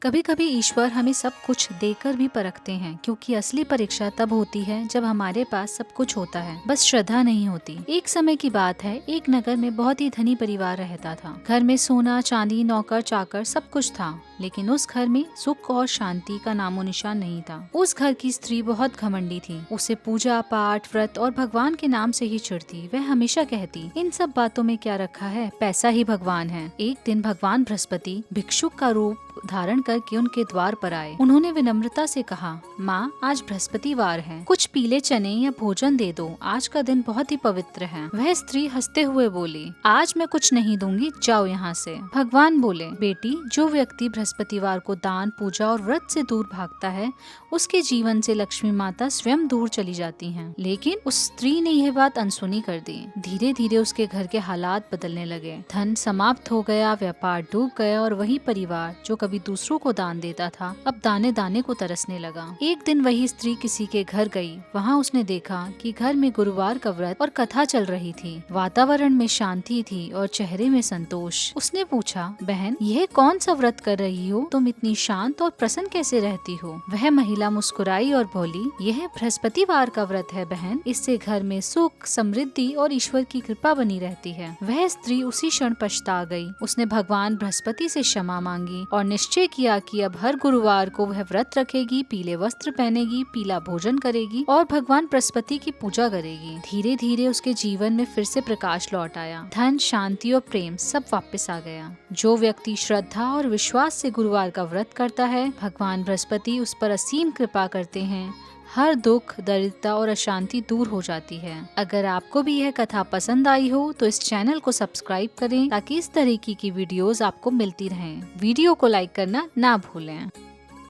कभी कभी ईश्वर हमें सब कुछ देकर भी परखते हैं, क्योंकि असली परीक्षा तब होती है जब हमारे पास सब कुछ होता है, बस श्रद्धा नहीं होती। एक समय की बात है, एक नगर में बहुत ही धनी परिवार रहता था। घर में सोना चांदी नौकर चाकर सब कुछ था, लेकिन उस घर में सुख और शांति का नामो निशान नहीं था। उस घर की स्त्री बहुत घमंडी थी। उसे पूजा पाठ व्रत और भगवान के नाम से ही चिढ़ती। वह हमेशा कहती, इन सब बातों में क्या रखा है, पैसा ही भगवान है। एक दिन भगवान बृहस्पति भिक्षुक का रूप धारण करके उनके द्वार पर आए। उन्होंने विनम्रता से कहा, माँ, आज बृहस्पतिवार है, कुछ पीले चने या भोजन दे दो, आज का दिन बहुत ही पवित्र है। वह स्त्री हंसते हुए बोली, आज मैं कुछ नहीं दूंगी, जाओ यहाँ से। भगवान बोले, बेटी, जो व्यक्ति बृहस्पतिवार को दान पूजा और व्रत से दूर भागता है, उसके जीवन से लक्ष्मी माता स्वयं दूर चली जाती हैं। लेकिन उस स्त्री ने यह बात अनसुनी कर दी। धीरे धीरे उसके घर के हालात बदलने लगे। धन समाप्त हो गया, व्यापार डूब गया और वही परिवार जो कभी दूसरों को दान देता था, अब दाने दाने को तरसने लगा। एक दिन वही स्त्री किसी के घर गई। वहाँ उसने देखा कि घर में गुरुवार का व्रत और कथा चल रही थी। वातावरण में शांति थी और चेहरे में संतोष। उसने पूछा, बहन, यह कौन सा व्रत कर रही हो? तुम इतनी शांत और प्रसन्न कैसे रहती हो? वह महिला मुस्कुराई और बोली, यह बृहस्पतिवार का व्रत है बहन, इससे घर में सुख समृद्धि और ईश्वर की कृपा बनी रहती है। वह स्त्री उसी क्षण पछता गई। उसने भगवान बृहस्पति से क्षमा मांगी और निश्चय किया कि अब हर गुरुवार को वह व्रत रखेगी, पीले वस्त्र पहनेगी, पीला भोजन करेगी और भगवान बृहस्पति की पूजा करेगी। धीरे धीरे उसके जीवन में फिर से प्रकाश लौट आया। धन, शांति और प्रेम सब वापस आ गया। जो व्यक्ति श्रद्धा और विश्वास से गुरुवार का व्रत करता है, भगवान बृहस्पति उस पर असीम कृपा करते हैं। हर दुख, दरिद्रता और अशांति दूर हो जाती है। अगर आपको भी यह कथा पसंद आई हो तो इस चैनल को सब्सक्राइब करें, ताकि इस तरीके की वीडियोस आपको मिलती रहें। वीडियो को लाइक करना ना भूलें।